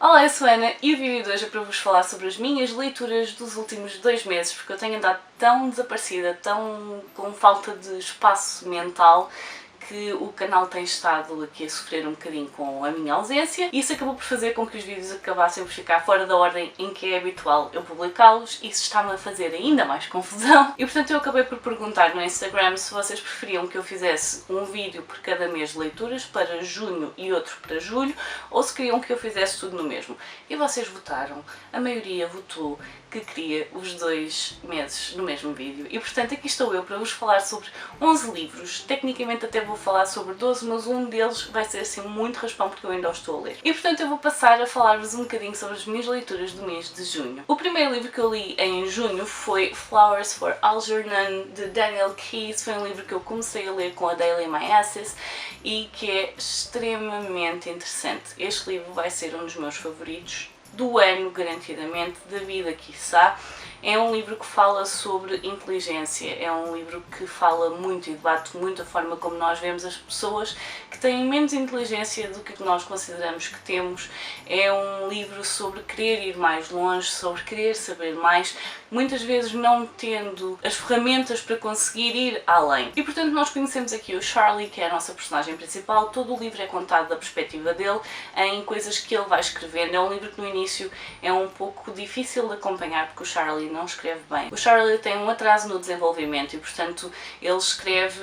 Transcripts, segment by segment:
Olá, eu sou a Ana e o vídeo de hoje é para vos falar sobre as minhas leituras dos últimos 2 meses, porque eu tenho andado tão desaparecida, tão com falta de espaço mental, que o canal tem estado aqui a sofrer um bocadinho com a minha ausência e isso acabou por fazer com que os vídeos acabassem por ficar fora da ordem em que é habitual eu publicá-los. Isso está-me a fazer ainda mais confusão e portanto eu acabei por perguntar no Instagram se vocês preferiam que eu fizesse um vídeo por cada mês de leituras para junho e outro para julho, ou se queriam que eu fizesse tudo no mesmo. E vocês votaram, a maioria votou que queria os 2 meses no mesmo vídeo e portanto aqui estou eu para vos falar sobre 11 livros. Tecnicamente até vou falar sobre 12, mas um deles vai ser assim muito raspão porque eu ainda o estou a ler. E portanto eu vou passar a falar-vos um bocadinho sobre as minhas leituras do mês de junho. O primeiro livro que eu li em junho foi Flowers for Algernon, de Daniel Keyes. Foi um livro que eu comecei a ler com a Daily My Essays e que é extremamente interessante. Este livro vai ser um dos meus favoritos do ano, garantidamente, da vida, quiçá. É um livro que fala sobre inteligência, é um livro que fala muito e debate muito a forma como nós vemos as pessoas que têm menos inteligência do que nós consideramos que temos. É um livro sobre querer ir mais longe, sobre querer saber mais, muitas vezes não tendo as ferramentas para conseguir ir além. E portanto nós conhecemos aqui o Charlie, que é a nossa personagem principal. Todo o livro é contado da perspectiva dele, em coisas que ele vai escrevendo. É um livro que no início é um pouco difícil de acompanhar porque o Charlie não escreve bem. O Charlie tem um atraso no desenvolvimento e portanto ele escreve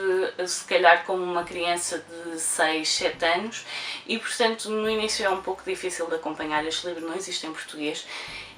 se calhar como uma criança de 6, 7 anos e portanto no início é um pouco difícil de acompanhar. Este livro não existe em português.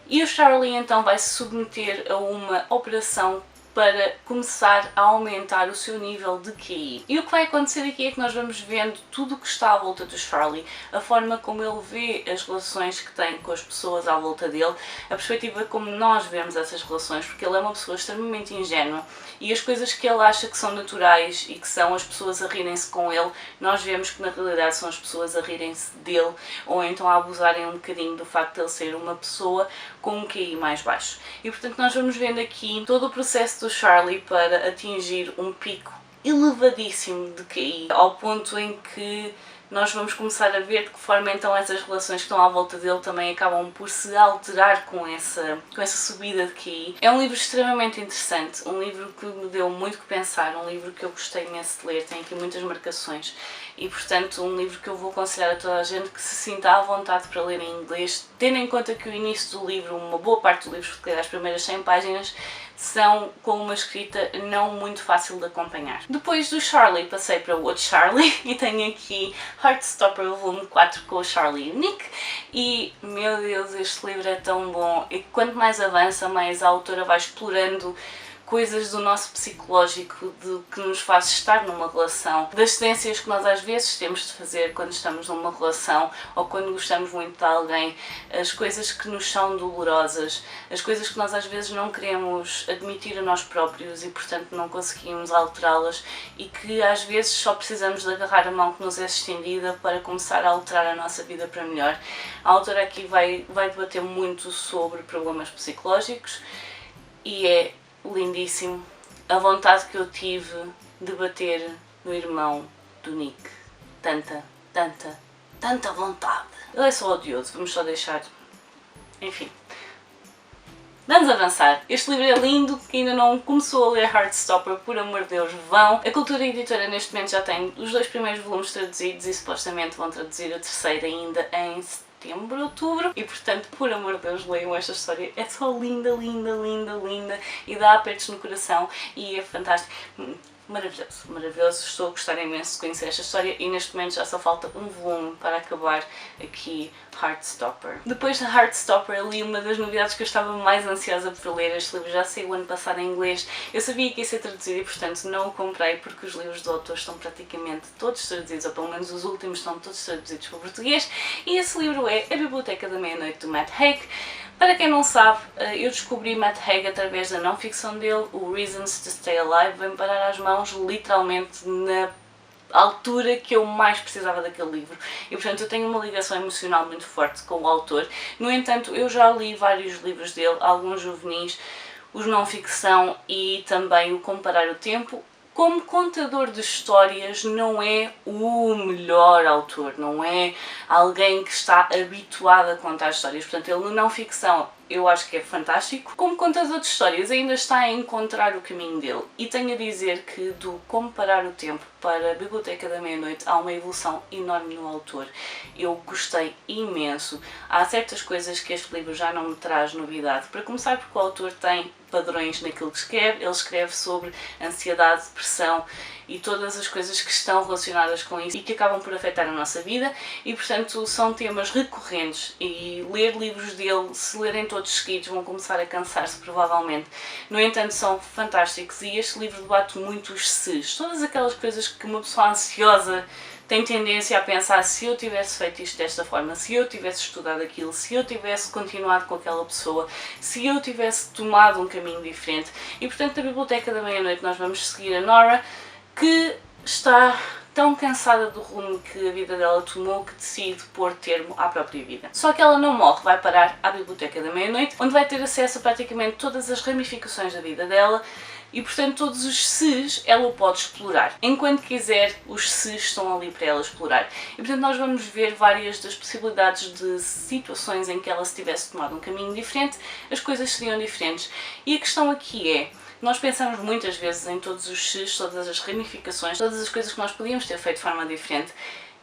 E o Charlie então vai se submeter a uma operação para começar a aumentar o seu nível de QI. E o que vai acontecer aqui é que nós vamos vendo tudo o que está à volta do Charlie, a forma como ele vê as relações que tem com as pessoas à volta dele, a perspectiva como nós vemos essas relações, porque ele é uma pessoa extremamente ingênua e as coisas que ele acha que são naturais e que são as pessoas a rirem-se com ele, nós vemos que na realidade são as pessoas a rirem-se dele ou então a abusarem um bocadinho do facto de ele ser uma pessoa com um QI mais baixo. E portanto nós vamos vendo aqui todo o processo do Charlie para atingir um pico elevadíssimo de QI, ao ponto em que nós vamos começar a ver de que forma então essas relações que estão à volta dele também acabam por se alterar com essa subida de QI. É um livro extremamente interessante, um livro que me deu muito que pensar, um livro que eu gostei imenso de ler, tem aqui muitas marcações e portanto um livro que eu vou aconselhar a toda a gente que se sinta à vontade para ler em inglês, tendo em conta que o início do livro, uma boa parte do livro, as primeiras 100 páginas, são com uma escrita não muito fácil de acompanhar. Depois do Charlie passei para o outro Charlie e tenho aqui Heartstopper volume 4 com o Charlie e o Nick e, meu Deus, este livro é tão bom e quanto mais avança, mais a autora vai explorando coisas do nosso psicológico, de que nos faz estar numa relação, das cedências que nós às vezes temos de fazer quando estamos numa relação ou quando gostamos muito de alguém, as coisas que nos são dolorosas, as coisas que nós às vezes não queremos admitir a nós próprios e portanto não conseguimos alterá-las e que às vezes só precisamos de agarrar a mão que nos é estendida para começar a alterar a nossa vida para melhor. A autora aqui vai debater muito sobre problemas psicológicos e é lindíssimo a vontade que eu tive de bater no irmão do Nick. Tanta vontade. Ele é só odioso, vamos só deixar. Enfim. Vamos avançar. Este livro é lindo, que ainda não começou a ler Heartstopper, por amor de Deus, vão. A Cultura Editora neste momento já tem os 2 primeiros volumes traduzidos e supostamente vão traduzir o terceiro ainda em setembro, outubro, e portanto, por amor de Deus, leiam esta história, é só linda, linda, linda, linda e dá apertos no coração e é fantástico. Maravilhoso, maravilhoso, estou a gostar imenso de conhecer esta história e neste momento já só falta um volume para acabar aqui Heartstopper. Depois de Heartstopper li uma das novidades que eu estava mais ansiosa por ler. Este livro já saiu o ano passado em inglês, eu sabia que ia ser traduzido e portanto não o comprei porque os livros do autor estão praticamente todos traduzidos, ou pelo menos os últimos estão todos traduzidos para o português, e esse livro é A Biblioteca da Meia-Noite, do Matt Haig. Para quem não sabe, eu descobri Matt Haig através da não-ficção dele, o Reasons to Stay Alive, vem parar às mãos literalmente na altura que eu mais precisava daquele livro e portanto eu tenho uma ligação emocional muito forte com o autor. No entanto, eu já li vários livros dele, alguns juvenis, os não-ficção e também o Comparar o Tempo. como contador de histórias não é o melhor autor, não é alguém que está habituado a contar histórias. Portanto, ele na não ficção eu acho que é fantástico. Como contador de histórias ainda está a encontrar o caminho dele. E tenho a dizer que do Como Parar o Tempo para a Biblioteca da Meia-Noite há uma evolução enorme no autor. Eu gostei imenso. Há certas coisas que este livro já não me traz novidade. Para começar, porque o autor tem padrões naquilo que escreve. Ele escreve sobre ansiedade, depressão e todas as coisas que estão relacionadas com isso e que acabam por afetar a nossa vida, e portanto são temas recorrentes, e ler livros dele, se lerem todos seguidos, vão começar a cansar-se provavelmente. No entanto, são fantásticos, e este livro debate muito os se's, todas aquelas coisas que uma pessoa ansiosa tem tendência a pensar: se eu tivesse feito isto desta forma, se eu tivesse estudado aquilo, se eu tivesse continuado com aquela pessoa, se eu tivesse tomado um caminho diferente. E portanto, na Biblioteca da Meia-Noite nós vamos seguir a Nora, que está tão cansada do rumo que a vida dela tomou que decide pôr termo à própria vida. Só que ela não morre, vai parar à Biblioteca da Meia-Noite, onde vai ter acesso a praticamente todas as ramificações da vida dela, e portanto todos os se's ela o pode explorar. Enquanto quiser, os se's estão ali para ela explorar. E portanto nós vamos ver várias das possibilidades de situações em que ela, se tivesse tomado um caminho diferente, as coisas seriam diferentes. E a questão aqui é: nós pensamos muitas vezes em todos os se's, todas as ramificações, todas as coisas que nós podíamos ter feito de forma diferente,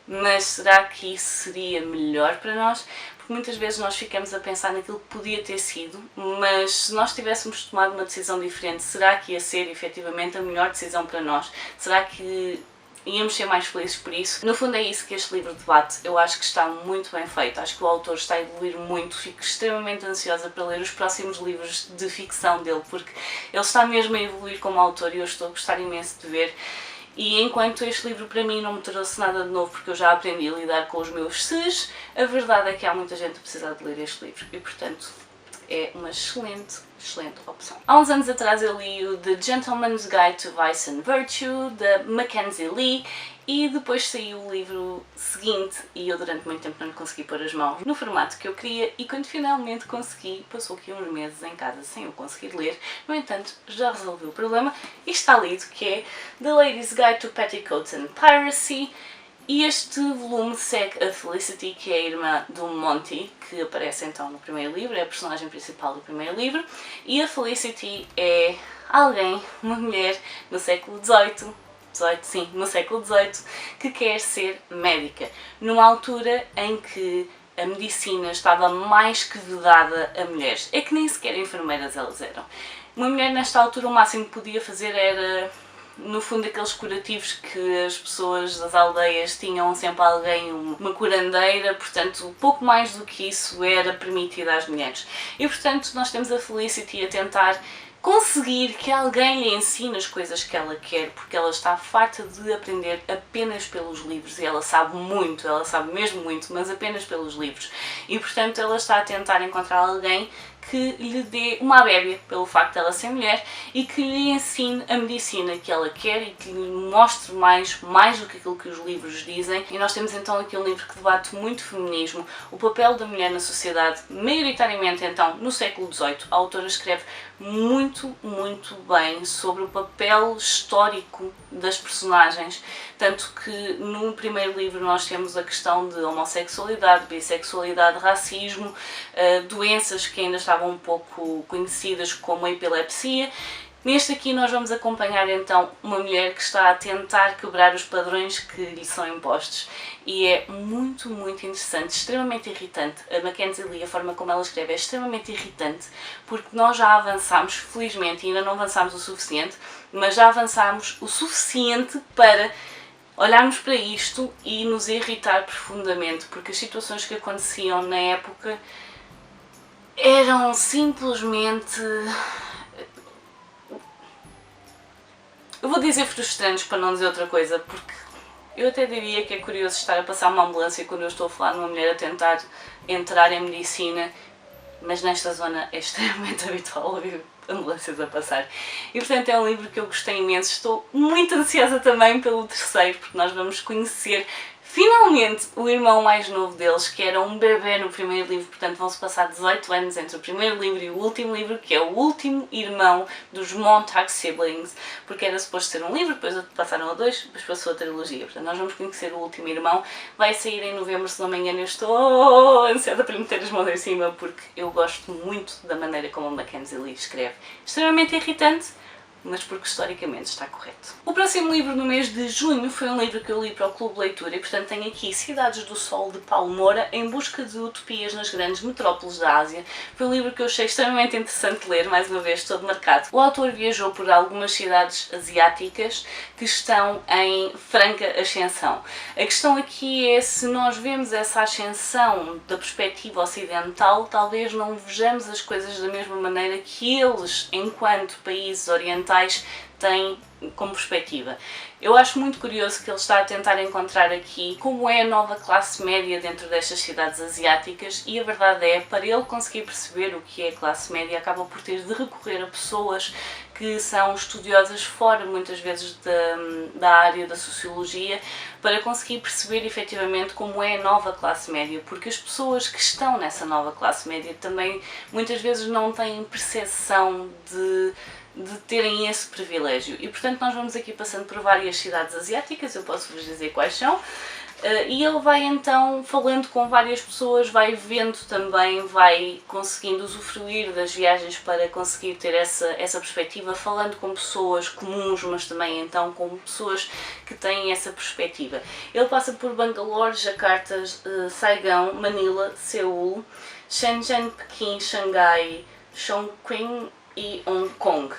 mas será que isso seria melhor para nós? Porque muitas vezes nós ficamos a pensar naquilo que podia ter sido, mas se nós tivéssemos tomado uma decisão diferente, será que ia ser efetivamente a melhor decisão para nós? Será que íamos ser mais felizes por isso? No fundo é isso que este livro debate. Eu acho que está muito bem feito, acho que o autor está a evoluir muito, fico extremamente ansiosa para ler os próximos livros de ficção dele, porque ele está mesmo a evoluir como autor e eu estou a gostar imenso de ver. E enquanto este livro para mim não me trouxe nada de novo, porque eu já aprendi a lidar com os meus se's, a verdade é que há muita gente a precisar de ler este livro e portanto é uma excelente opção. Há uns anos atrás eu li o The Gentleman's Guide to Vice and Virtue, da Mackenzie Lee, e depois saiu o livro seguinte e eu durante muito tempo não lhe consegui pôr as mãos no formato que eu queria, e quando finalmente consegui, passou aqui uns meses em casa sem eu conseguir ler. No entanto, já resolvi o problema e está lido, que é The Lady's Guide to Petticoats and Piracy. E este volume segue a Felicity, que é a irmã do Monty, que aparece então no primeiro livro, é a personagem principal do primeiro livro, e a Felicity é alguém, uma mulher no século XVIII, no século XVIII, que quer ser médica, numa altura em que a medicina estava mais que vedada a mulheres. É que nem sequer enfermeiras elas eram. Uma mulher nesta altura o máximo que podia fazer era, no fundo, aqueles curativos que as pessoas das aldeias tinham sempre alguém, uma curandeira, portanto pouco mais do que isso era permitido às mulheres. E portanto nós temos a Felicity a tentar conseguir que alguém lhe ensine as coisas que ela quer, porque ela está farta de aprender apenas pelos livros, e ela sabe muito, ela sabe mesmo muito, mas apenas pelos livros. E portanto ela está a tentar encontrar alguém que lhe dê uma bébia pelo facto de ela ser mulher e que lhe ensine a medicina que ela quer e que lhe mostre mais do que aquilo que os livros dizem. E nós temos então aqui um livro que debate muito feminismo, o papel da mulher na sociedade, maioritariamente então no século XVIII. A autora escreve muito bem sobre o papel histórico das personagens, tanto que no primeiro livro nós temos a questão de homossexualidade, bissexualidade, racismo, doenças que ainda estavam um pouco conhecidas como a epilepsia. Neste aqui nós vamos acompanhar então uma mulher que está a tentar quebrar os padrões que lhe são impostos, e é muito interessante, extremamente irritante. A Mackenzie Lee, a forma como ela escreve é extremamente irritante, porque nós já avançámos, felizmente, e ainda não avançámos o suficiente, mas já avançámos o suficiente para olharmos para isto e nos irritar profundamente, porque as situações que aconteciam na época eram simplesmente, eu vou dizer frustrantes para não dizer outra coisa, porque eu até diria que é curioso estar a passar uma ambulância quando eu estou a falar de uma mulher a tentar entrar em medicina, mas nesta zona é extremamente habitual ouvir ambulâncias a passar. E portanto é um livro que eu gostei imenso. Estou muito ansiosa também pelo terceiro, porque nós vamos conhecer Finalmente, o irmão mais novo deles, que era um bebê no primeiro livro, portanto vão-se passar 18 anos entre o primeiro livro e o último livro, que é o último irmão dos Montag Siblings, porque era suposto ser um livro, depois passaram a 2, depois passou a trilogia. Portanto, nós vamos conhecer o último irmão. Vai sair em novembro, se não me engano. Eu estou ansiosa para lhe meter as mãos em cima, porque eu gosto muito da maneira como a Mackenzie Lee escreve. Extremamente irritante, mas porque historicamente está correto. O próximo livro no mês de junho foi um livro que eu li para o Clube de Leitura e, portanto, tenho aqui Cidades do Sol, de Paulo Moura, em busca de utopias nas grandes metrópoles da Ásia. Foi um livro que eu achei extremamente interessante de ler, mais uma vez, todo marcado. O autor viajou por algumas cidades asiáticas que estão em franca ascensão. A questão aqui é se nós vemos essa ascensão da perspectiva ocidental, talvez não vejamos as coisas da mesma maneira que eles, enquanto países orientais, têm como perspectiva. Eu acho muito curioso que ele está a tentar encontrar aqui como é a nova classe média dentro destas cidades asiáticas, e a verdade é, para ele conseguir perceber o que é classe média, acaba por ter de recorrer a pessoas que são estudiosas fora, muitas vezes, da área da sociologia, para conseguir perceber efetivamente como é a nova classe média, porque as pessoas que estão nessa nova classe média também muitas vezes não têm percepção de terem esse privilégio. E portanto nós vamos aqui passando por várias cidades asiáticas, eu posso vos dizer quais são, e ele vai então falando com várias pessoas, vai vendo também, vai conseguindo usufruir das viagens para conseguir ter essa perspectiva, falando com pessoas comuns, mas também então com pessoas que têm essa perspectiva. Ele passa por Bangalore, Jakarta, Saigão, Manila, Seul, Shenzhen, Pequim, Xangai, Chongqing e Hong Kong.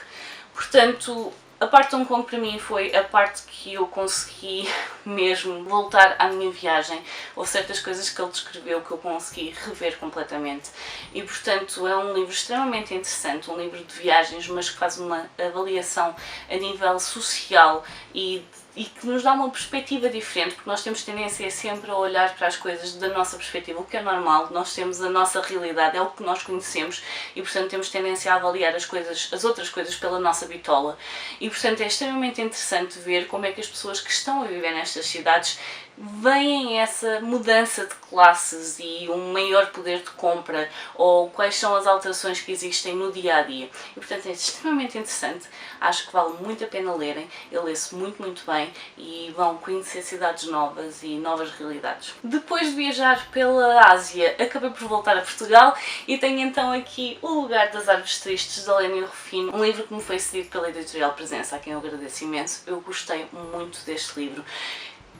Portanto, a parte de Hong Kong para mim foi a parte que eu consegui mesmo voltar à minha viagem. Houve certas coisas que ele descreveu que eu consegui rever completamente. E portanto é um livro extremamente interessante, um livro de viagens, mas que faz uma avaliação a nível social e que nos dá uma perspectiva diferente, porque nós temos tendência sempre a olhar para as coisas da nossa perspectiva, o que é normal. Nós temos a nossa realidade, é o que nós conhecemos, e portanto temos tendência a avaliar as outras coisas pela nossa bitola. E portanto é extremamente interessante ver como é que as pessoas que estão a viver nestas cidades veem essa mudança de classes e um maior poder de compra, ou quais são as alterações que existem no dia a dia. E portanto é extremamente interessante, acho que vale muito a pena lerem, ele lê-se muito bem e vão conhecer cidades novas e novas realidades. Depois de viajar pela Ásia, acabei por voltar a Portugal e tenho então aqui O Lugar das Árvores Tristes, da Lénia Rufino, um livro que me foi cedido pela Editorial Presença, a quem eu agradeço imenso. Eu gostei muito deste livro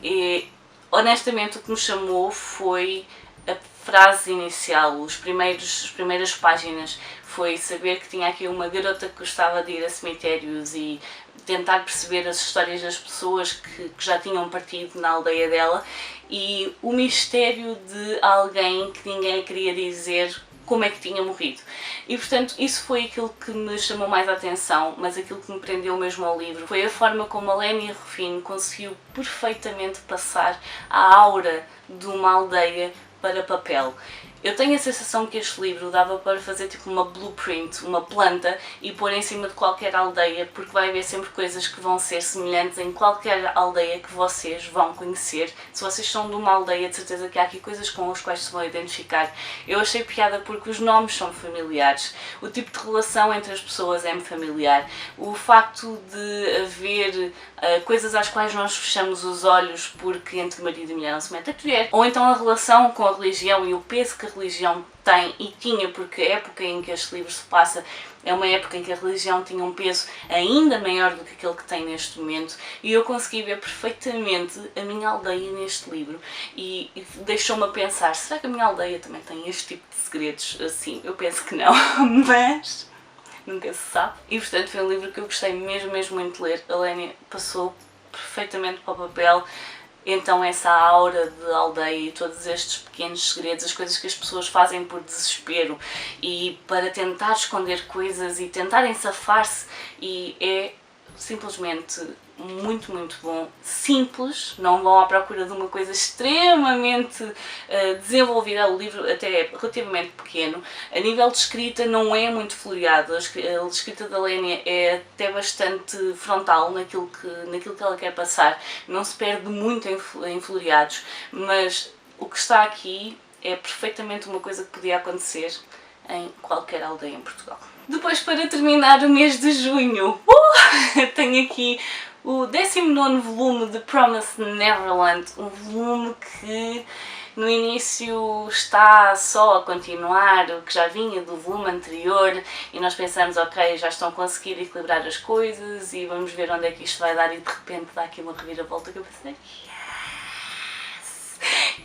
e honestamente o que me chamou foi a frase inicial, as primeiras páginas, foi saber que tinha aqui uma garota que gostava de ir a cemitérios e tentar perceber as histórias das pessoas que já tinham partido na aldeia dela, e o mistério de alguém que ninguém queria dizer como é que tinha morrido. E portanto isso foi aquilo que me chamou mais a atenção, mas aquilo que me prendeu mesmo ao livro foi a forma como a Lénia Rufino conseguiu perfeitamente passar a aura de uma aldeia para papel. Eu tenho a sensação que este livro dava para fazer tipo uma blueprint, uma planta, e pôr em cima de qualquer aldeia, porque vai haver sempre coisas que vão ser semelhantes em qualquer aldeia que vocês vão conhecer. Se vocês são de uma aldeia, de certeza que há aqui coisas com as quais se vão identificar. Eu achei piada porque os nomes são familiares, o tipo de relação entre as pessoas é-me familiar, o facto de haver coisas às quais nós fechamos os olhos porque entre marido e mulher não se mete a colher, ou então a relação com a religião e o peso que a religião tem e tinha, porque a época em que este livro se passa é uma época em que a religião tinha um peso ainda maior do que aquele que tem neste momento, e eu consegui ver perfeitamente a minha aldeia neste livro e deixou-me a pensar, será que a minha aldeia também tem este tipo de segredos assim? Eu penso que não, mas nunca se sabe. E portanto foi um livro que eu gostei mesmo muito de ler. A Lénia passou perfeitamente para o papel então essa aura de aldeia e todos estes pequenos segredos, as coisas que as pessoas fazem por desespero e para tentar esconder coisas e tentarem safar-se, e é simplesmente muito, muito bom, simples, não vão à procura de uma coisa extremamente desenvolvida. O livro até é relativamente pequeno, a nível de escrita não é muito floreado, a escrita da Lénia é até bastante frontal naquilo que ela quer passar, não se perde muito em floreados, mas o que está aqui é perfeitamente uma coisa que podia acontecer em qualquer aldeia em Portugal. Depois, para terminar o mês de junho, tenho aqui o 19º volume de Promised Neverland, um volume que no início está só a continuar o que já vinha do volume anterior e nós pensamos, ok, já estão a conseguir equilibrar as coisas e vamos ver onde é que isto vai dar, e de repente dá aqui uma reviravolta que eu pensei,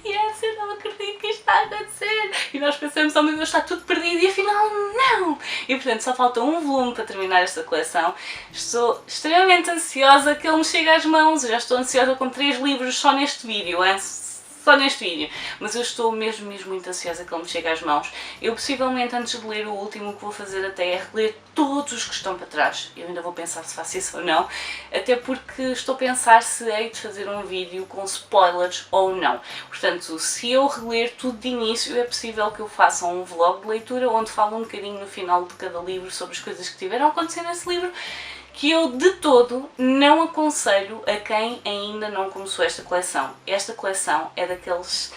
yes, eu não acredito que isto está a acontecer, e nós pensamos, oh meu Deus, está tudo perdido, e afinal não! E portanto só falta um volume para terminar esta coleção. Estou extremamente ansiosa que ele me chegue às mãos, eu já estou ansiosa com 3 livros só neste vídeo, mas eu estou mesmo muito ansiosa que ele me chegue às mãos. Eu possivelmente antes de ler o último, o que vou fazer até é reler todos os que estão para trás. Eu ainda vou pensar se faço isso ou não, até porque estou a pensar se hei de fazer um vídeo com spoilers ou não. Portanto, se eu reler tudo de início, é possível que eu faça um vlog de leitura onde falo um bocadinho no final de cada livro sobre as coisas que tiveram a acontecer nesse livro, que eu de todo não aconselho a quem ainda não começou esta coleção. Esta coleção é daquelas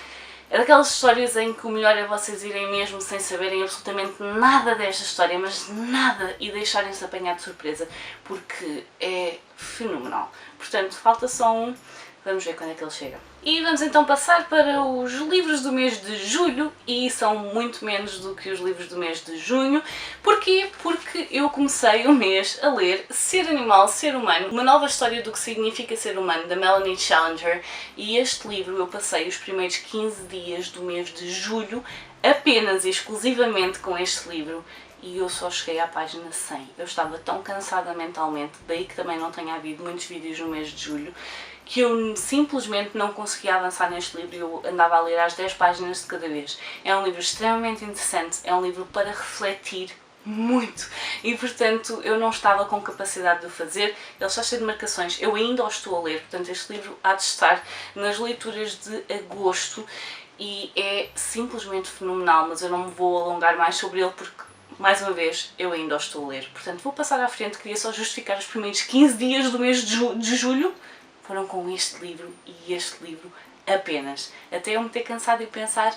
histórias em que o melhor é vocês irem mesmo sem saberem absolutamente nada desta história, mas nada, e deixarem-se apanhar de surpresa, porque é fenomenal. Portanto, falta só um, vamos ver quando é que ele chega. E vamos então passar para os livros do mês de julho, e são muito menos do que os livros do mês de junho. Porquê? Porque eu comecei o mês a ler Ser Animal, Ser Humano, uma nova história do que significa ser humano, da Melanie Challenger, e este livro eu passei os primeiros 15 dias do mês de julho apenas e exclusivamente com este livro, e eu só cheguei à página 100. Eu estava tão cansada mentalmente, daí que também não tenha havido muitos vídeos no mês de julho, que eu simplesmente não conseguia avançar neste livro e eu andava a ler às 10 páginas de cada vez. É um livro extremamente interessante, é um livro para refletir muito e, portanto, eu não estava com capacidade de o fazer. Ele está cheio de marcações, eu ainda o estou a ler, portanto este livro há de estar nas leituras de agosto e é simplesmente fenomenal, mas eu não me vou alongar mais sobre ele porque, mais uma vez, eu ainda o estou a ler. Portanto, vou passar à frente, queria só justificar os primeiros 15 dias do mês de julho foram com este livro e este livro apenas. Até eu me ter cansado e pensar,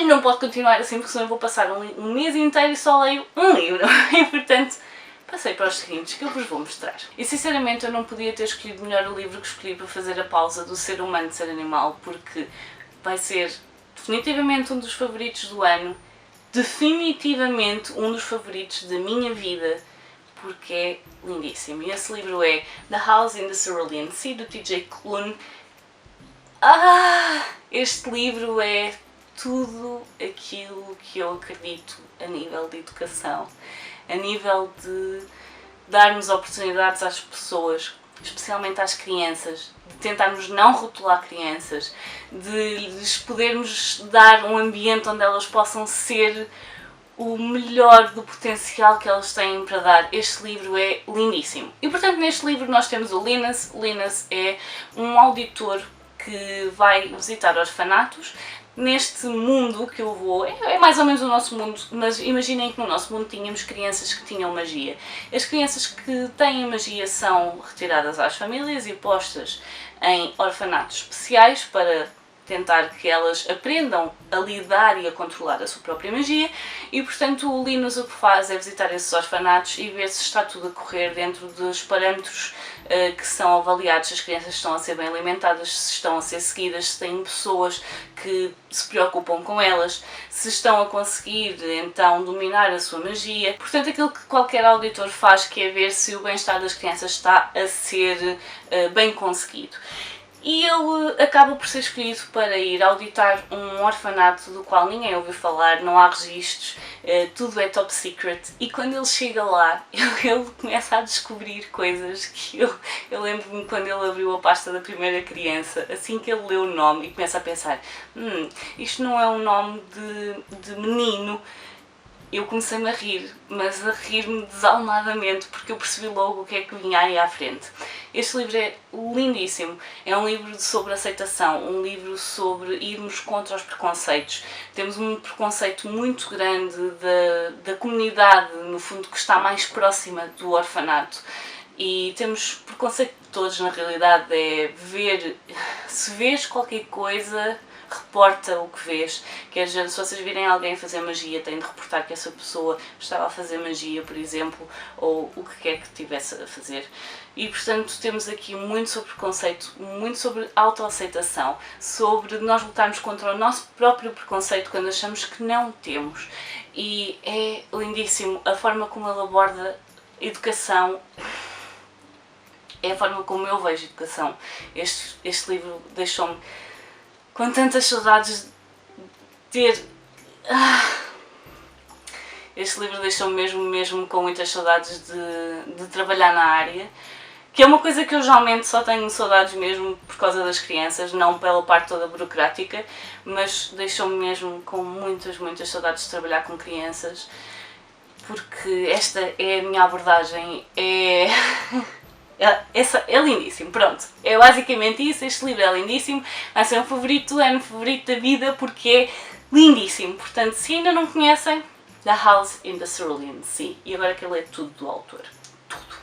não posso continuar assim porque senão eu vou passar um mês inteiro e só leio um livro. E portanto, passei para os seguintes que eu vos vou mostrar. E sinceramente eu não podia ter escolhido melhor o livro que escolhi para fazer a pausa do Ser Humano, Ser Animal, porque vai ser definitivamente um dos favoritos do ano, definitivamente um dos favoritos da minha vida, porque é lindíssimo. E esse livro é The House in the Cerulean Sea, do T.J. Klune. Este livro é tudo aquilo que eu acredito a nível de educação, a nível de darmos oportunidades às pessoas, especialmente às crianças, de tentarmos não rotular crianças, de lhes podermos dar um ambiente onde elas possam ser o melhor do potencial que elas têm para dar. Este livro é lindíssimo. E portanto neste livro nós temos o Linus. Linus é um auditor que vai visitar orfanatos. Neste mundo que eu vou, é mais ou menos o nosso mundo, mas imaginem que no nosso mundo tínhamos crianças que tinham magia. As crianças que têm magia são retiradas às famílias e postas em orfanatos especiais para tentar que elas aprendam a lidar e a controlar a sua própria magia, e portanto o Linus o que faz é visitar esses orfanatos e ver se está tudo a correr dentro dos parâmetros que são avaliados, se as crianças estão a ser bem alimentadas, se estão a ser seguidas, se têm pessoas que se preocupam com elas, se estão a conseguir então dominar a sua magia. Portanto, aquilo que qualquer auditor faz, que é ver se o bem-estar das crianças está a ser bem conseguido. E ele acaba por ser escolhido para ir auditar um orfanato do qual ninguém ouviu falar, não há registros, tudo é top secret, e quando ele chega lá, ele começa a descobrir coisas que eu lembro-me quando ele abriu a pasta da primeira criança, assim que ele leu o nome e começa a pensar, isto não é um nome de menino, eu comecei-me a rir, mas a rir-me desalmadamente, porque eu percebi logo o que é que vinha aí à frente. Este livro é lindíssimo, é um livro sobre aceitação, um livro sobre irmos contra os preconceitos. Temos um preconceito muito grande da comunidade, no fundo, que está mais próxima do orfanato. E temos preconceito de todos, na realidade, é ver, se vês qualquer coisa, reporta o que vês. Quer dizer, se vocês virem alguém fazer magia, têm de reportar que essa pessoa estava a fazer magia, por exemplo, ou o que quer que estivesse a fazer. E, portanto, temos aqui muito sobre preconceito, muito sobre autoaceitação, sobre nós lutarmos contra o nosso próprio preconceito quando achamos que não temos. E é lindíssimo a forma como ele aborda educação. É a forma como eu vejo educação. Este livro deixou-me com tantas saudades de ter... Este livro deixou-me mesmo com muitas saudades de trabalhar na área, que é uma coisa que eu geralmente só tenho saudades mesmo por causa das crianças, não pela parte toda burocrática, mas deixou-me mesmo com muitas saudades de trabalhar com crianças, porque esta é a minha abordagem, é lindíssimo, pronto, é basicamente isso. Este livro é lindíssimo, vai ser um favorito, é um favorito da vida porque é lindíssimo. Portanto, se ainda não conhecem, The House in the Cerulean Sea. E agora quero ler tudo do autor.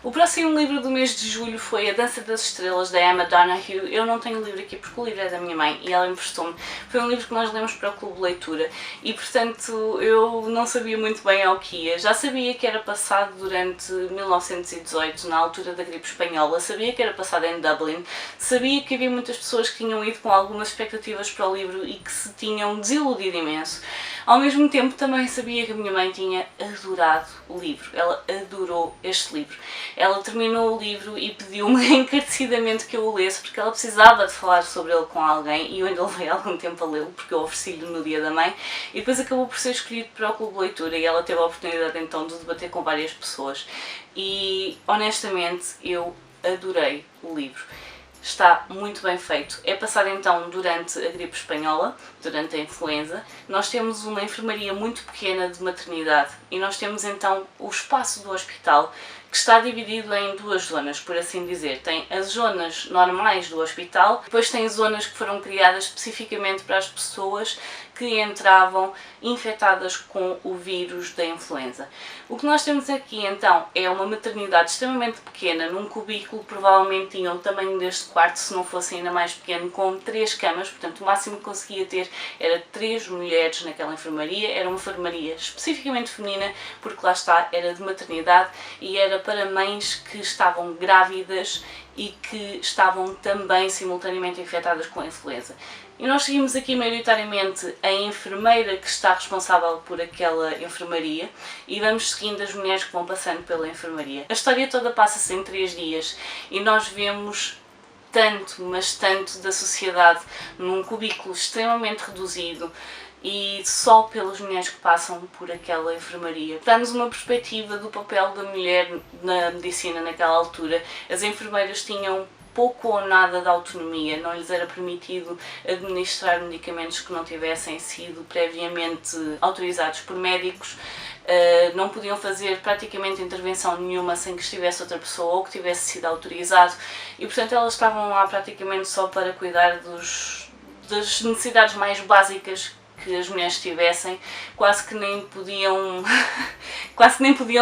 O próximo livro do mês de julho foi A Dança das Estrelas, da Emma Donoghue. Eu não tenho o livro aqui porque o livro é da minha mãe e ela emprestou-me. Foi um livro que nós lemos para o Clube de Leitura e, portanto, eu não sabia muito bem ao que ia. Já sabia que era passado durante 1918, na altura da gripe espanhola, sabia que era passado em Dublin, sabia que havia muitas pessoas que tinham ido com algumas expectativas para o livro e que se tinham desiludido imenso. Ao mesmo tempo, também sabia que a minha mãe tinha adorado o livro. Ela adorou este livro. Ela terminou o livro e pediu-me encarecidamente que eu o lesse, porque ela precisava de falar sobre ele com alguém, e eu ainda levei algum tempo a lê-lo, porque eu ofereci-lhe no dia da mãe, e depois acabou por ser escolhido para o Clube de Leitura, e ela teve a oportunidade então de debater com várias pessoas. E, honestamente, eu adorei o livro. Está muito bem feito. É passado então durante a gripe espanhola, durante a influenza. Nós temos uma enfermaria muito pequena de maternidade e nós temos então o espaço do hospital, que está dividido em duas zonas, por assim dizer. Tem as zonas normais do hospital, depois tem zonas que foram criadas especificamente para as pessoas que entravam infectadas com o vírus da influenza. O que nós temos aqui então é uma maternidade extremamente pequena, num cubículo, provavelmente tinha o tamanho deste quarto, se não fosse ainda mais pequeno, com 3 camas, portanto o máximo que conseguia ter era 3 mulheres naquela enfermaria. Era uma enfermaria especificamente feminina, porque lá está, era de maternidade e era para mães que estavam grávidas e que estavam também simultaneamente infectadas com a influenza. E nós seguimos aqui maioritariamente a enfermeira que está responsável por aquela enfermaria e vamos seguindo as mulheres que vão passando pela enfermaria. A história toda passa-se em 3 dias e nós vemos tanto, mas tanto da sociedade num cubículo extremamente reduzido e só pelas mulheres que passam por aquela enfermaria. Dá-nos uma perspectiva do papel da mulher na medicina naquela altura. As enfermeiras tinham pouco ou nada de autonomia, não lhes era permitido administrar medicamentos que não tivessem sido previamente autorizados por médicos, não podiam fazer praticamente intervenção nenhuma sem que estivesse outra pessoa ou que tivesse sido autorizado e, portanto, elas estavam lá praticamente só para cuidar das necessidades mais básicas que as mulheres tivessem. Quase que nem podiam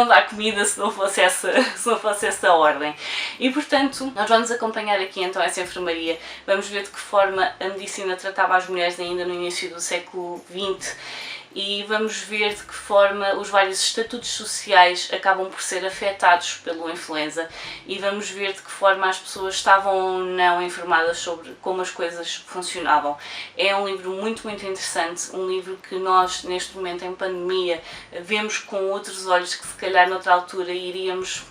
dar comida se não fosse essa ordem. E, portanto, nós vamos acompanhar aqui então essa enfermaria, vamos ver de que forma a medicina tratava as mulheres ainda no início do século XX e vamos ver de que forma os vários estatutos sociais acabam por ser afetados pela influenza e vamos ver de que forma as pessoas estavam ou não informadas sobre como as coisas funcionavam. É um livro muito interessante, um livro que nós neste momento em pandemia vemos com outros olhos que se calhar noutra altura iríamos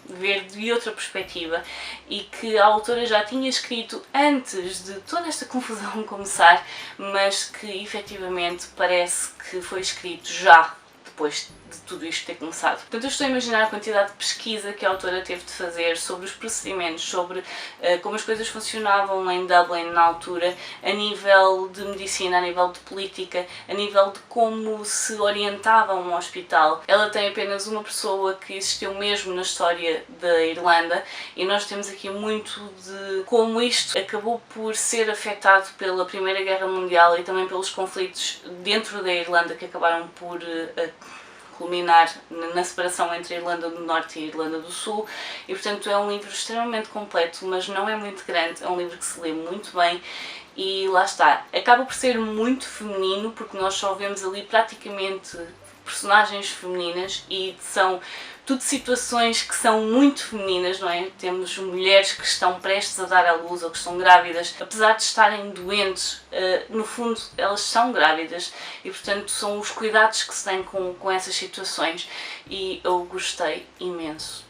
ver de outra perspectiva e que a autora já tinha escrito antes de toda esta confusão começar, mas que efetivamente parece que foi escrito já depois de tudo isto ter começado. Portanto, eu estou a imaginar a quantidade de pesquisa que a autora teve de fazer sobre os procedimentos, sobre como as coisas funcionavam em Dublin na altura, a nível de medicina, a nível de política, a nível de como se orientava um hospital. Ela tem apenas uma pessoa que existiu mesmo na história da Irlanda e nós temos aqui muito de como isto acabou por ser afetado pela Primeira Guerra Mundial e também pelos conflitos dentro da Irlanda que acabaram por culminar na separação entre a Irlanda do Norte e a Irlanda do Sul e portanto é um livro extremamente completo, mas não é muito grande, é um livro que se lê muito bem e lá está, acaba por ser muito feminino porque nós só vemos ali praticamente personagens femininas e são tudo situações que são muito femininas, não é? Temos mulheres que estão prestes a dar à luz ou que estão grávidas, apesar de estarem doentes, no fundo elas são grávidas e portanto são os cuidados que se têm com essas situações e eu gostei imenso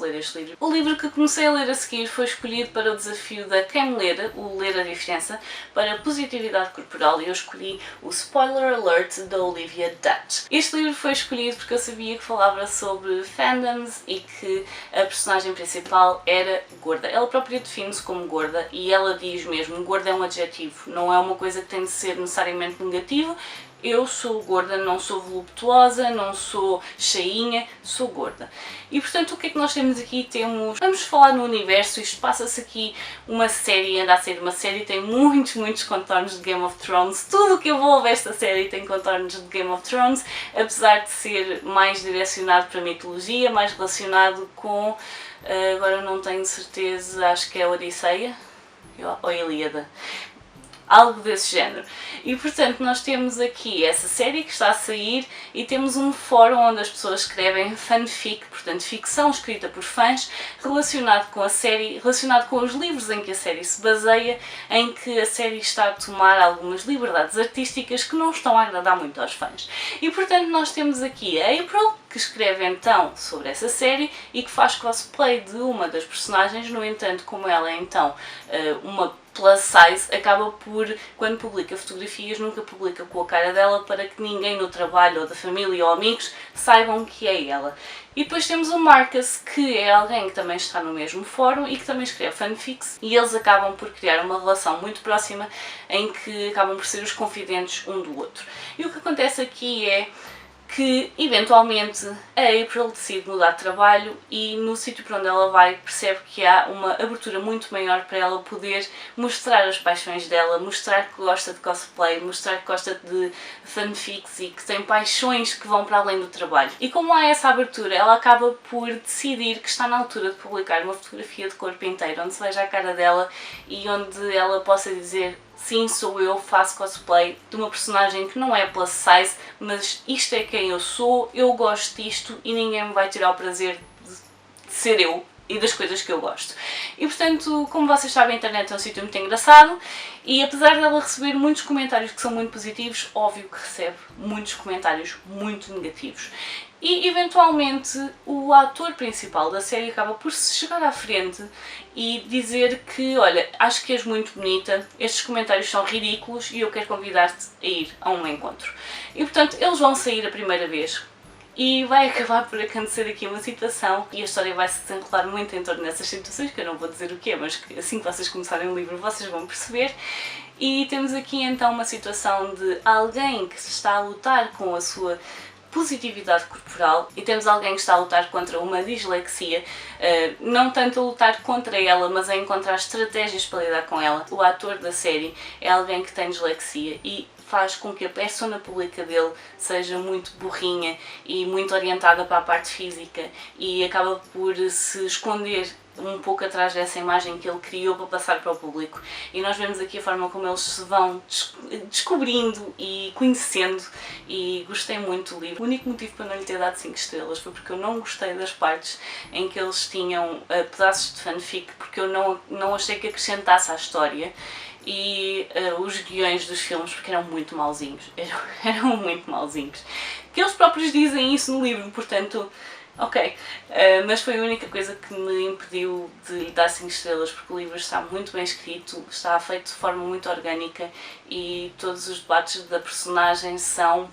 ler este livro. O livro que comecei a ler a seguir foi escolhido para o desafio da Quem Me Lera, o Ler a Diferença, para a positividade corporal e eu escolhi o Spoiler Alert da Olivia Dutt. Este livro foi escolhido porque eu sabia que falava sobre fandoms e que a personagem principal era gorda. Ela própria define-se como gorda e ela diz mesmo, gorda é um adjetivo, não é uma coisa que tem de ser necessariamente negativa. Eu sou gorda, não sou voluptuosa, não sou cheinha, sou gorda. E portanto o que é que nós temos aqui? Vamos falar no universo, isto passa-se aqui uma série, anda a ser uma série, tem muitos contornos de Game of Thrones, tudo o que envolve esta série tem contornos de Game of Thrones, apesar de ser mais direcionado para a mitologia, mais relacionado com, agora não tenho certeza, acho que é a Odisseia, ou a Ilíada. Algo desse género. E portanto nós temos aqui essa série que está a sair e temos um fórum onde as pessoas escrevem fanfic, portanto ficção escrita por fãs, relacionado com a série, relacionado com os livros em que a série se baseia, em que a série está a tomar algumas liberdades artísticas que não estão a agradar muito aos fãs. E portanto nós temos aqui a April, que escreve então sobre essa série e que faz cosplay de uma das personagens, no entanto como ela é então uma plus size, acaba por, quando publica fotografias, nunca publica com a cara dela para que ninguém no trabalho ou da família ou amigos saibam que é ela. E depois temos o Marcus, que é alguém que também está no mesmo fórum e que também escreve fanfics e eles acabam por criar uma relação muito próxima em que acabam por ser os confidentes um do outro. E o que acontece aqui é que eventualmente a April decide mudar de trabalho e no sítio para onde ela vai percebe que há uma abertura muito maior para ela poder mostrar as paixões dela, mostrar que gosta de cosplay, mostrar que gosta de fanfics e que tem paixões que vão para além do trabalho. E como há essa abertura, ela acaba por decidir que está na altura de publicar uma fotografia de corpo inteiro, onde se veja a cara dela e onde ela possa dizer: sim, sou eu, faço cosplay de uma personagem que não é plus size, mas isto é quem eu sou, eu gosto disto e ninguém me vai tirar o prazer de ser eu e das coisas que eu gosto. E portanto, como vocês sabem, a internet é um sítio muito engraçado e apesar dela receber muitos comentários que são muito positivos, óbvio que recebe muitos comentários muito negativos. E eventualmente o ator principal da série acaba por se chegar à frente e dizer que, olha, acho que és muito bonita, estes comentários são ridículos e eu quero convidar-te a ir a um encontro. E portanto eles vão sair a primeira vez e vai acabar por acontecer aqui uma situação e a história vai se desenrolar muito em torno dessas situações, que eu não vou dizer o que é, mas que assim que vocês começarem o livro vocês vão perceber. E temos aqui então uma situação de alguém que se está a lutar com a sua positividade corporal e temos alguém que está a lutar contra uma dislexia, não tanto a lutar contra ela, mas a encontrar estratégias para lidar com ela. O ator da série é alguém que tem dislexia e faz com que a persona pública dele seja muito burrinha e muito orientada para a parte física e acaba por se esconder um pouco atrás dessa imagem que ele criou para passar para o público. E nós vemos aqui a forma como eles se vão descobrindo e conhecendo e gostei muito do livro. O único motivo para não lhe ter dado 5 estrelas foi porque eu não gostei das partes em que eles tinham pedaços de fanfic, porque eu não achei que acrescentasse à história. E os guiões dos filmes, porque eram muito mauzinhos, eram muito mauzinhos. Que eles próprios dizem isso no livro, portanto, ok. Mas foi a única coisa que me impediu de lhe dar 5 estrelas, porque o livro está muito bem escrito, está feito de forma muito orgânica e todos os debates da personagem são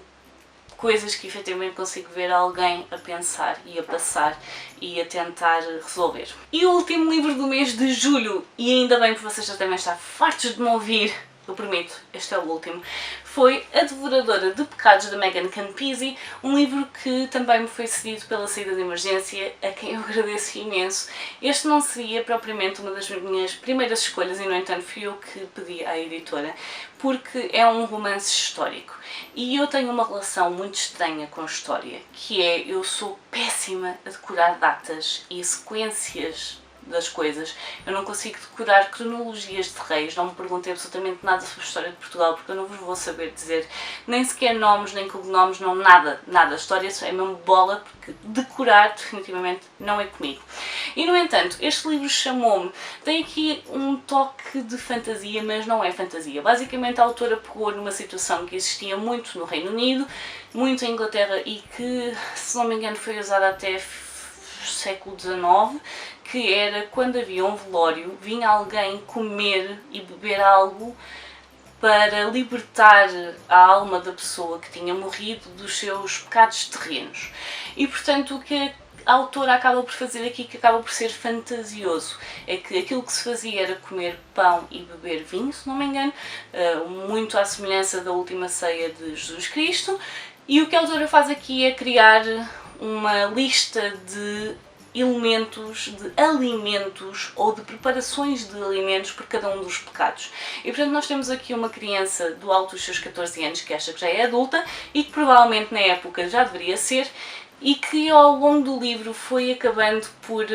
coisas que efetivamente consigo ver alguém a pensar e a passar e a tentar resolver. E o último livro do mês de julho, e ainda bem que vocês já devem estar fartos de me ouvir, eu prometo, este é o último, foi A Devoradora de Pecados, da Megan Campisi, um livro que também me foi cedido pela saída de emergência, a quem eu agradeço imenso. Este não seria propriamente uma das minhas primeiras escolhas e, no entanto, fui eu que pedi à editora, porque é um romance histórico. E eu tenho uma relação muito estranha com a história, que é, eu sou péssima a decorar datas e sequências das coisas. Eu não consigo decorar cronologias de reis, não me perguntem absolutamente nada sobre a história de Portugal, porque eu não vos vou saber dizer nem sequer nomes, nem cognomes, não, nada, nada. A história é mesmo bola, porque decorar definitivamente não é comigo. E, no entanto, este livro chamou-me, tem aqui um toque de fantasia, mas não é fantasia. Basicamente, a autora pegou numa situação que existia muito no Reino Unido, muito em Inglaterra e que, se não me engano, foi usada até século XIX, que era quando havia um velório, vinha alguém comer e beber algo para libertar a alma da pessoa que tinha morrido dos seus pecados terrenos. E, portanto, o que a autora acaba por fazer aqui, que acaba por ser fantasioso, é que aquilo que se fazia era comer pão e beber vinho, se não me engano, muito à semelhança da última ceia de Jesus Cristo, e o que a autora faz aqui é criar uma lista de elementos, de alimentos ou de preparações de alimentos por cada um dos pecados. E, portanto, nós temos aqui uma criança do alto dos seus 14 anos que acha que já é adulta e que provavelmente na época já deveria ser, e que ao longo do livro foi acabando por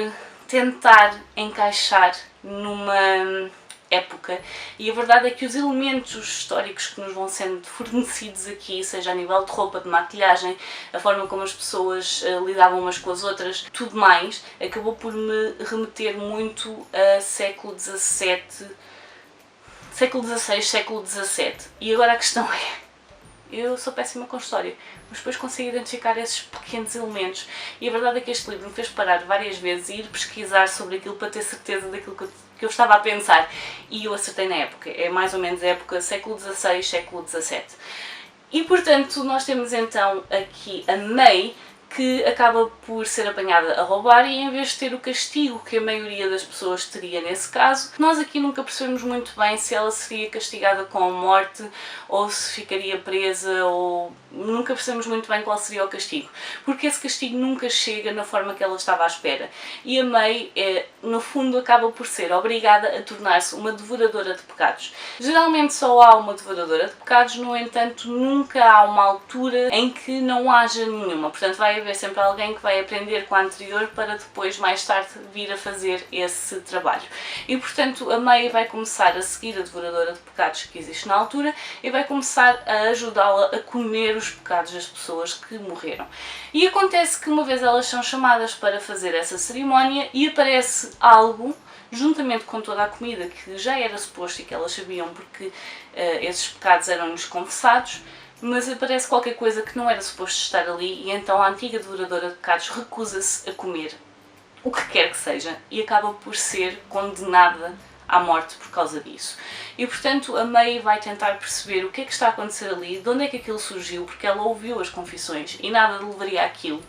tentar encaixar numa época. E a verdade é que os elementos históricos que nos vão sendo fornecidos aqui, seja a nível de roupa, de maquilhagem, a forma como as pessoas lidavam umas com as outras, tudo mais, acabou por me remeter muito a século XVII, século XVI, século XVII. E agora a questão é, eu sou péssima com história, mas depois consigo identificar esses pequenos elementos. E a verdade é que este livro me fez parar várias vezes e ir pesquisar sobre aquilo para ter certeza daquilo que eu estava a pensar. E eu acertei na época, é mais ou menos a época século XVI, século XVII. E, portanto, nós temos então aqui a May, que acaba por ser apanhada a roubar, e em vez de ter o castigo que a maioria das pessoas teria nesse caso, nós aqui nunca percebemos muito bem se ela seria castigada com a morte ou se ficaria presa, ou nunca percebemos muito bem qual seria o castigo, porque esse castigo nunca chega na forma que ela estava à espera. E a May, no fundo, acaba por ser obrigada a tornar-se uma devoradora de pecados. Geralmente só há uma devoradora de pecados, no entanto nunca há uma altura em que não haja nenhuma, portanto vai haver sempre alguém que vai aprender com a anterior para depois, mais tarde, vir a fazer esse trabalho. E, portanto, a May vai começar a seguir a devoradora de pecados que existe na altura e vai começar a ajudá-la a comer os pecados das pessoas que morreram. E acontece que uma vez elas são chamadas para fazer essa cerimónia e aparece algo, juntamente com toda a comida que já era suposto e que elas sabiam porque esses pecados eram-lhes confessados, mas aparece qualquer coisa que não era suposto estar ali e então a antiga devoradora de pecados recusa-se a comer o que quer que seja e acaba por ser condenada à morte por causa disso. E, portanto, a May vai tentar perceber o que é que está a acontecer ali, de onde é que aquilo surgiu, porque ela ouviu as confissões e nada levaria àquilo.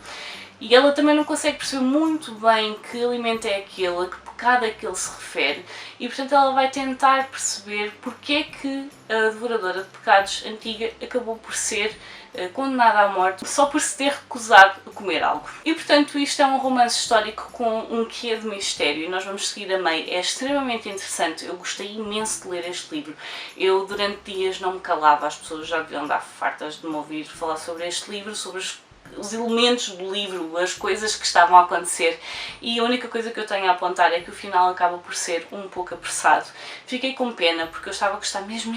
E ela também não consegue perceber muito bem que alimento é aquele, a que pecado é que ele se refere, e portanto ela vai tentar perceber porque é que a devoradora de pecados antiga acabou por ser condenada à morte só por se ter recusado a comer algo. E portanto isto é um romance histórico com um quê de mistério e nós vamos seguir a May. É extremamente interessante, eu gostei imenso de ler este livro. Eu durante dias não me calava, as pessoas já deviam andar fartas de me ouvir falar sobre este livro, sobre os elementos do livro, as coisas que estavam a acontecer, e a única coisa que eu tenho a apontar é que o final acaba por ser um pouco apressado. Fiquei com pena porque eu estava a gostar mesmo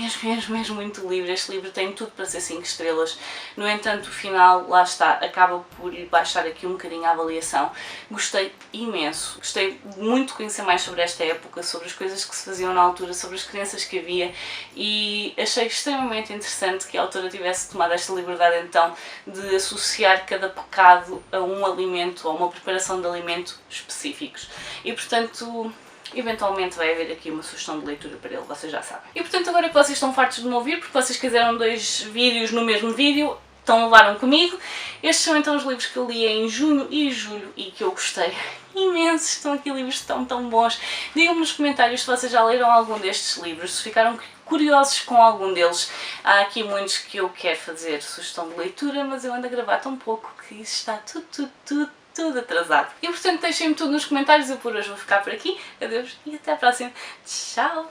muito do livro. Este livro tem tudo para ser 5 estrelas, no entanto o final, lá está, acaba por ir baixar aqui um bocadinho a avaliação. Gostei imenso, gostei muito de conhecer mais sobre esta época, sobre as coisas que se faziam na altura, sobre as crenças que havia, e achei extremamente interessante que a autora tivesse tomado esta liberdade então de associar cada pecado a um alimento ou uma preparação de alimento específicos. E portanto, eventualmente vai haver aqui uma sugestão de leitura para ele, vocês já sabem. E portanto, agora que vocês estão fartos de me ouvir, porque vocês quiseram 2 vídeos no mesmo vídeo, Então levaram comigo. Estes são então os livros que eu li em junho e julho e que eu gostei imenso. Estão aqui livros tão bons. Digam-me nos comentários se vocês já leram algum destes livros, se ficaram curiosos com algum deles. Há aqui muitos que eu quero fazer sugestão de leitura, mas eu ando a gravar tão pouco que isso está tudo atrasado. E portanto deixem-me tudo nos comentários. Eu por hoje vou ficar por aqui. Adeus e até à próxima. Tchau!